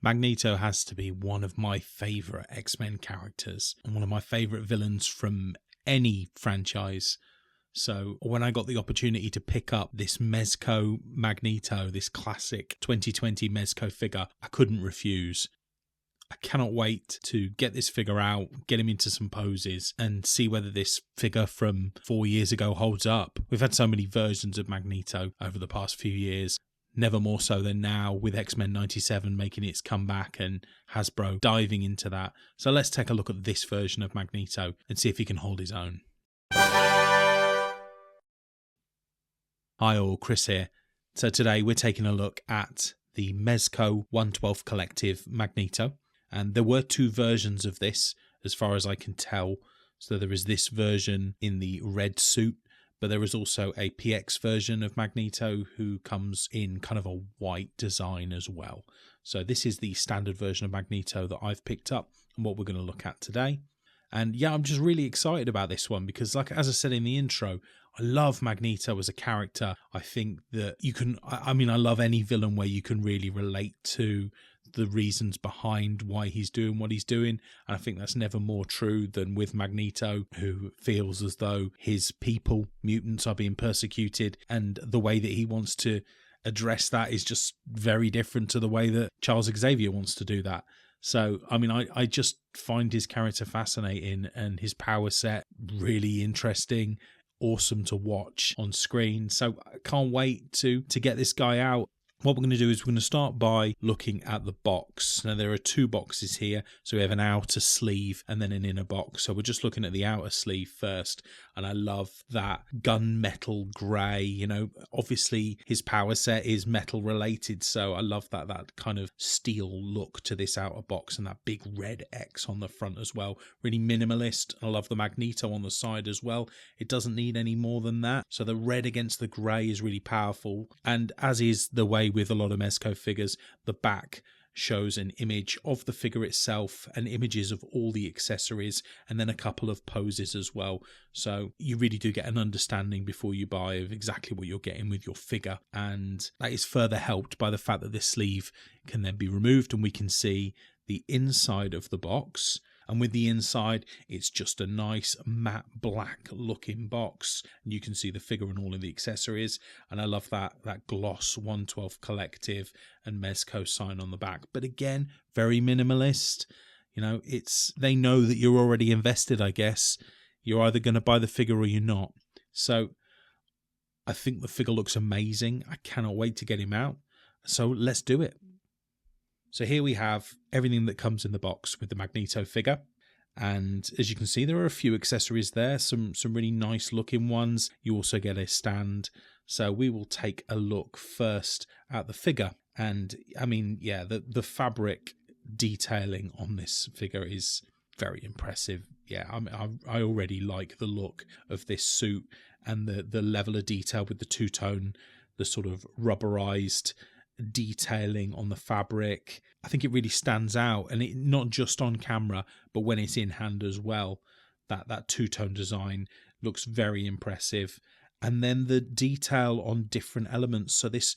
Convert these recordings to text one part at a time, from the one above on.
Magneto has to be one of my favourite X-Men characters and one of my favourite villains from any franchise. So when I got the opportunity to pick up this Mezco Magneto, this classic 2020 Mezco figure, I couldn't refuse. I cannot wait to get this figure out, get him into some poses, and see whether this figure from 4 years ago holds up. We've had so many versions of Magneto over the past few years. Never more so than now, with X-Men 97 making its comeback and Hasbro diving into that. So let's take a look at this version of Magneto and see if he can hold his own. Hi all, Chris here. So today we're taking a look at the Mezco 1/12 Collective Magneto. And there were two versions of this, as far as I can tell. So there is this version in the red suit, but there is also a PX version of Magneto who comes in kind of a white design as well. So this is the standard version of Magneto that I've picked up and what we're going to look at today. And yeah, I'm just really excited about this one because, like as I said in the intro, I love Magneto as a character. I think that you can, I love any villain where you can really relate to the reasons behind why he's doing what he's doing. And I think that's never more true than with Magneto, who feels as though his people, mutants, are being persecuted. And the way that he wants to address that is just very different to the way that Charles Xavier wants to do that. So, I just find his character fascinating and his power set really interesting, awesome to watch on screen. So I can't wait to get this guy out. What we're going to do is we're going to start by looking at the box. Now, there are two boxes here. So we have an outer sleeve and then an inner box. So we're just looking at the outer sleeve first. And I love that gunmetal grey. You know, obviously his power set is metal related. So I love that kind of steel look to this outer box and that big red X on the front as well. Really minimalist. I love the Magneto on the side as well. It doesn't need any more than that. So the red against the grey is really powerful. And as is the way with a lot of Mezco figures, the back shows an image of the figure itself and images of all the accessories and then a couple of poses as well. So you really do get an understanding before you buy of exactly what you're getting with your figure. And that is further helped by the fact that this sleeve can then be removed and we can see the inside of the box. And with the inside, it's just a nice matte black looking box. And you can see the figure and all of the accessories. And I love that gloss 1/12 Collective and Mezco sign on the back. But again, very minimalist. You know, they know that you're already invested, I guess. You're either going to buy the figure or you're not. So I think the figure looks amazing. I cannot wait to get him out. So let's do it. So here we have everything that comes in the box with the Magneto figure. And as you can see, there are a few accessories there, some really nice looking ones. You also get a stand. So we will take a look first at the figure. And the fabric detailing on this figure is very impressive. Yeah, I already like the look of this suit and the level of detail with the two-tone, the sort of rubberized detailing on the fabric. I think it really stands out, and it not just on camera but when it's in hand as well. That two-tone design looks very impressive. And then the detail on different elements, so this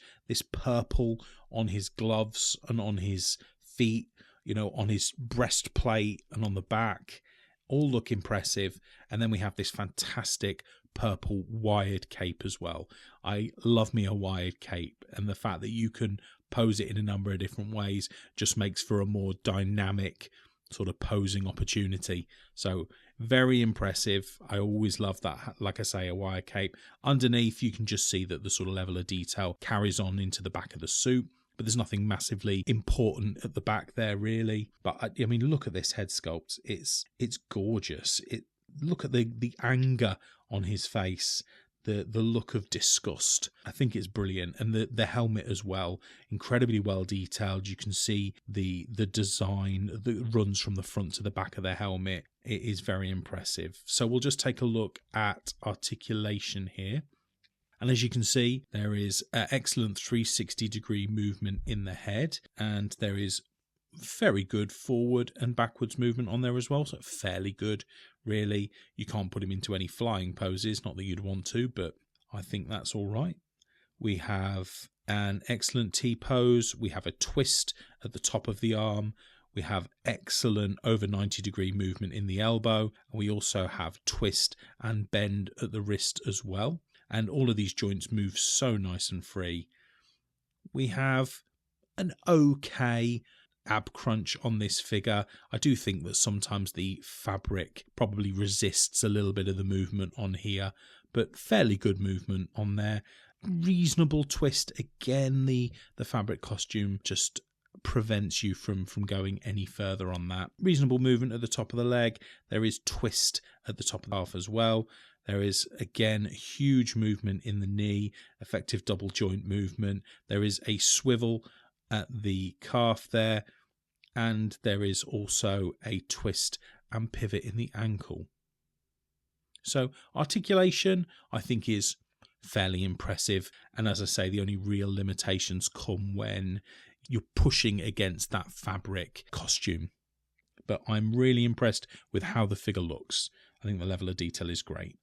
purple on his gloves and on his feet, you know, on his breastplate and on the back, all look impressive. And then we have this fantastic purple wired cape as well. I love me a wired cape, and the fact that you can pose it in a number of different ways just makes for a more dynamic sort of posing opportunity. So very impressive. I always love that, like I say, a wire cape. Underneath you can just see that the sort of level of detail carries on into the back of the suit, but there's nothing massively important at the back there really. But I mean, look at this head sculpt. It's gorgeous. Look at the anger on his face, the look of disgust. I think it's brilliant. And the helmet as well, incredibly well detailed. You can see the design that runs from the front to the back of the helmet. It is very impressive. So we'll just take a look at articulation here. And as you can see, there is excellent 360-degree movement in the head, and there is very good forward and backwards movement on there as well, so fairly good, really. You can't put him into any flying poses, not that you'd want to, but I think that's all right. We have An excellent T-pose. We have a twist at the top of the arm. We have excellent over 90-degree movement in the elbow. And we also have twist and bend at the wrist as well. And all of these joints move so nice and free. We have an okay ab crunch on this figure. I do think that sometimes the fabric probably resists a little bit of the movement on here, but fairly good movement on there. Reasonable twist. Again, the fabric costume just prevents you from going any further on that. Reasonable movement at the top of the leg. There is twist at the top of the half as well. There is, again, huge movement in the knee, effective double joint movement. There is a swivel at the calf there, and there is also a twist and pivot in the ankle. So articulation, I think, is fairly impressive. And as I say, the only real limitations come when you're pushing against that fabric costume. But I'm really impressed with how the figure looks. I think the level of detail is great.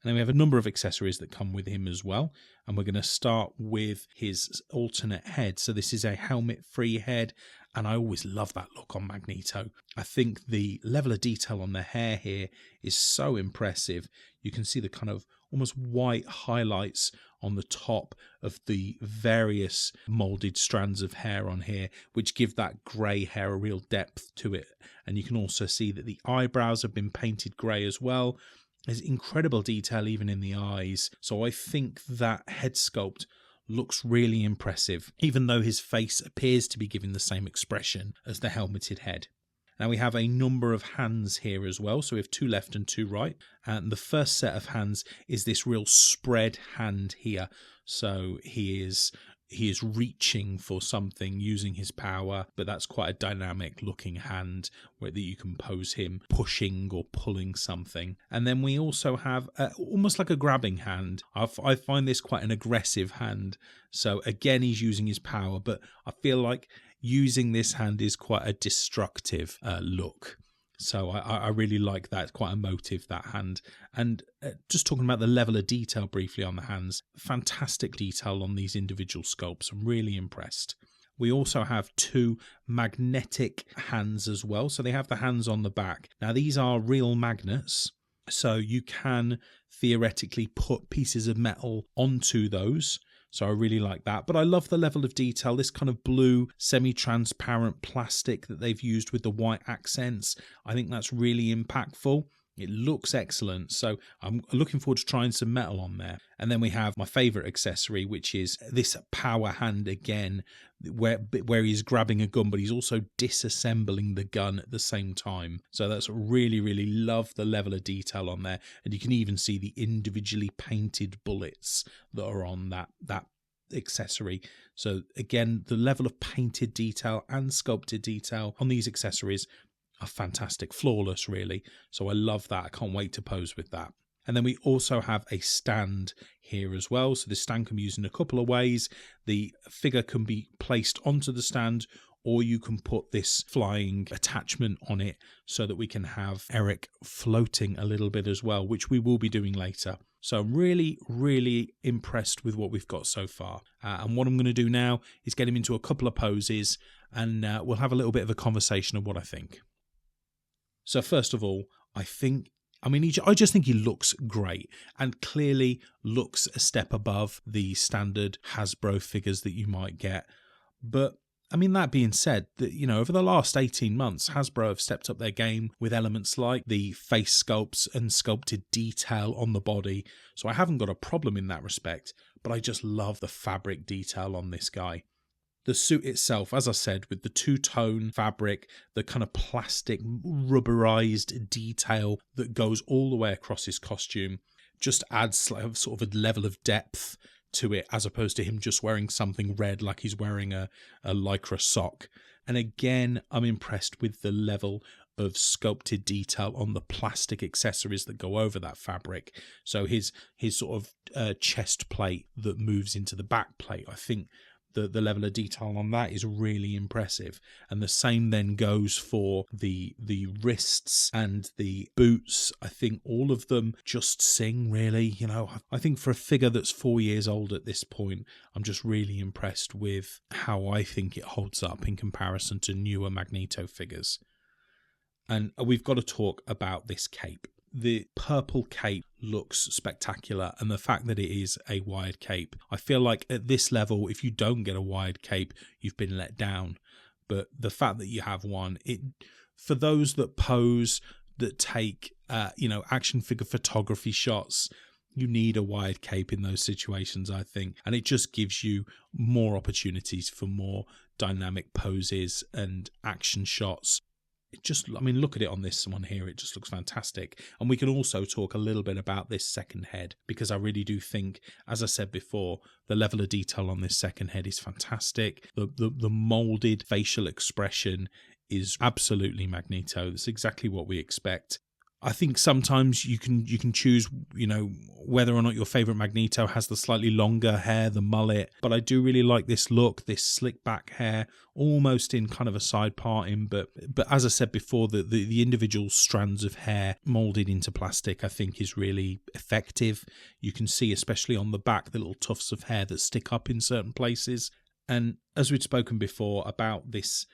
And then we have a number of accessories that come with him as well. And we're going to start with his alternate head. So this is a helmet-free head. And I always love that look on Magneto. I think the level of detail on the hair here is so impressive. You can see the kind of almost white highlights on the top of the various molded strands of hair on here, which give that grey hair a real depth to it. And you can also see that the eyebrows have been painted grey as well. There's incredible detail even in the eyes. So I think that head sculpt looks really impressive, even though his face appears to be giving the same expression as the helmeted head. Now we have a number of hands here as well. So we have 2 left and 2 right. And the first set of hands is this real spread hand here. So he is reaching for something using his power, but that's quite a dynamic looking hand where that you can pose him pushing or pulling something. And then we also have almost like a grabbing hand. I find this quite an aggressive hand. So again, he's using his power, but I feel like using this hand is quite a destructive look. So I really like that. It's quite emotive, that hand. And just talking about the level of detail briefly on the hands, fantastic detail on these individual sculpts. I'm really impressed. We also have 2 magnetic hands as well. So they have the hands on the back. Now these are real magnets. So you can theoretically put pieces of metal onto those. So I really like that. But I love the level of detail, this kind of blue semi-transparent plastic that they've used with the white accents. I think that's really impactful. It looks excellent. So I'm looking forward to trying some metal on there. And then we have my favourite accessory, which is this power hand again, where he's grabbing a gun, but he's also disassembling the gun at the same time. So that's really, really love the level of detail on there. And you can even see the individually painted bullets that are on that accessory. So again, the level of painted detail and sculpted detail on these accessories are fantastic, flawless really. So I love that. I can't wait to pose with that. And then we also have a stand here as well. So this stand can be used in a couple of ways. The figure can be placed onto the stand, or you can put this flying attachment on it so that we can have Eric floating a little bit as well, which we will be doing later. So I'm really, really impressed with what we've got so far. And what I'm going to do now is get him into a couple of poses, and we'll have a little bit of a conversation of what I think. So first of all, I just think he looks great and clearly looks a step above the standard Hasbro figures that you might get. But that being said, that over the last 18 months, Hasbro have stepped up their game with elements like the face sculpts and sculpted detail on the body. So I haven't got a problem in that respect, but I just love the fabric detail on this guy. The suit itself, as I said, with the 2-tone fabric, the kind of plastic rubberized detail that goes all the way across his costume, just adds like sort of a level of depth to it, as opposed to him just wearing something red like he's wearing a lycra sock. And again, I'm impressed with the level of sculpted detail on the plastic accessories that go over that fabric. So his sort of chest plate that moves into the back plate, I think the level of detail on that is really impressive. And the same then goes for the wrists and the boots. I think all of them just sing, really. You know, I think for a figure that's 4 years old at this point, I'm just really impressed with how I think it holds up in comparison to newer Magneto figures. And we've got to talk about this cape. The purple cape looks spectacular, and the fact that it is a wired cape, I feel like at this level, if you don't get a wired cape, you've been let down. But the fact that you have one, it for those that pose, that take action figure photography shots, you need a wired cape in those situations, I think, and it just gives you more opportunities for more dynamic poses and action shots. It just, I mean, look at it on this one here. It just looks fantastic. And we can also talk a little bit about this second head, because I really do think, as I said before, the level of detail on this second head is fantastic. The molded facial expression is absolutely Magneto. That's exactly what we expect. I think sometimes you can choose, whether or not your favourite Magneto has the slightly longer hair, the mullet. But I do really like this look, this slick back hair, almost in kind of a side parting. But as I said before, the individual strands of hair moulded into plastic, I think, is really effective. You can see, especially on the back, the little tufts of hair that stick up in certain places. And as we'd spoken before about this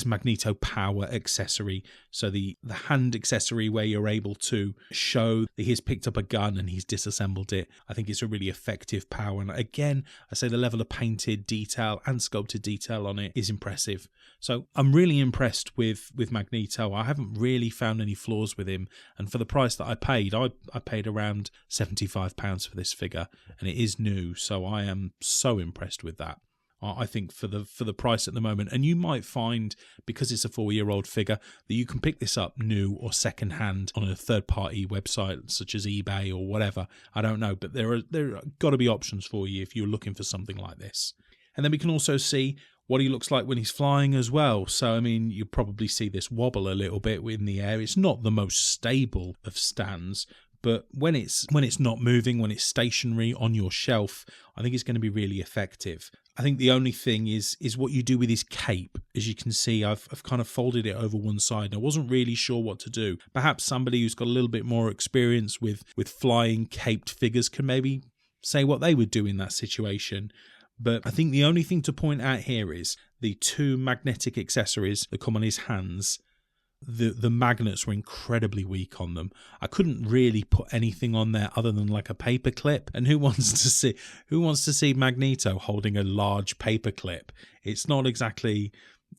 Magneto power accessory, so the hand accessory where you're able to show that he's picked up a gun and he's disassembled it, I think it's a really effective power. And again, I say the level of painted detail and sculpted detail on it is impressive. So I'm really impressed with Magneto. I haven't really found any flaws with him. And for the price that I paid, I paid around £75 for this figure, and it is new. So I am so impressed with that. I think for the price at the moment. And you might find, because it's a 4-year-old figure, that you can pick this up new or second hand on a third-party website such as eBay or whatever. I don't know, but there are got to be options for you if you're looking for something like this. And then we can also see what he looks like when he's flying as well. So, I mean, you probably see this wobble a little bit in the air. It's not the most stable of stands, but when it's not moving, when it's stationary on your shelf, I think it's going to be really effective. I think the only thing is what you do with his cape. As you can see, I've kind of folded it over one side. I wasn't really sure what to do. Perhaps somebody who's got a little bit more experience with flying caped figures can maybe say what they would do in that situation. But I think the only thing to point out here is the 2 magnetic accessories that come on his hands. The magnets were incredibly weak on them. I couldn't really put anything on there other than like a paper clip. And who wants to see Magneto holding a large paper clip? It's not exactly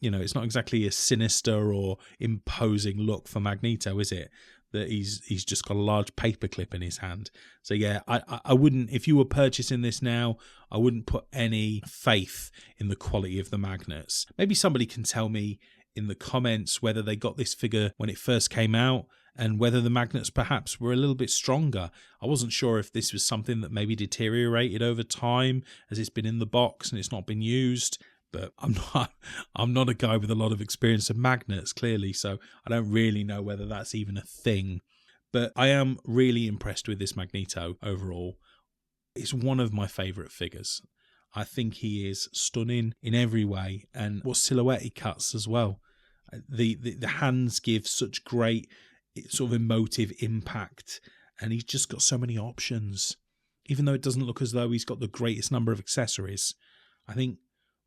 a sinister or imposing look for Magneto, is it? That he's just got a large paper clip in his hand. So yeah, I wouldn't, if you were purchasing this now, I wouldn't put any faith in the quality of the magnets. Maybe somebody can tell me in the comments whether they got this figure when it first came out and whether the magnets perhaps were a little bit stronger. I wasn't sure if this was something that maybe deteriorated over time as it's been in the box and it's not been used. But I'm not a guy with a lot of experience of magnets, clearly, so I don't really know whether that's even a thing. But I am really impressed with this Magneto overall. It's one of my favourite figures. I think he is stunning in every way, and what silhouette he cuts as well. The hands give such great sort of emotive impact, and he's just got so many options. Even though it doesn't look as though he's got the greatest number of accessories, I think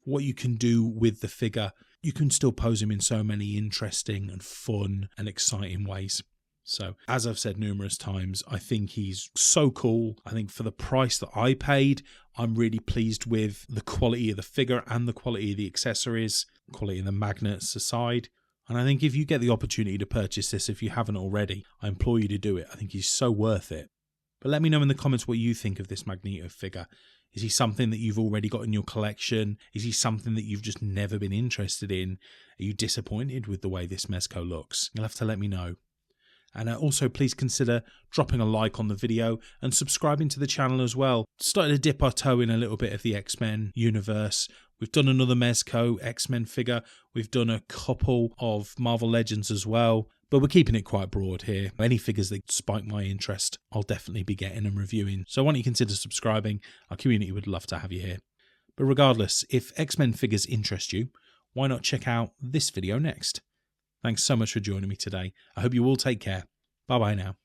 what you can do with the figure, you can still pose him in so many interesting and fun and exciting ways. So, as I've said numerous times, I think he's so cool. I think for the price that I paid, I'm really pleased with the quality of the figure and the quality of the accessories, quality of the magnets aside. And I think if you get the opportunity to purchase this, if you haven't already, I implore you to do it. I think he's so worth it. But let me know in the comments what you think of this Magneto figure. Is he something that you've already got in your collection? Is he something that you've just never been interested in? Are you disappointed with the way this Mezco looks? You'll have to let me know. And also please consider dropping a like on the video and subscribing to the channel as well. Started to dip our toe in a little bit of the X-Men universe. We've done another Mezco X-Men figure. We've done a couple of Marvel Legends as well. But we're keeping it quite broad here. Any figures that spike my interest, I'll definitely be getting and reviewing. So why don't you consider subscribing? Our community would love to have you here. But regardless, if X-Men figures interest you, why not check out this video next? Thanks so much for joining me today. I hope you all take care. Bye bye now.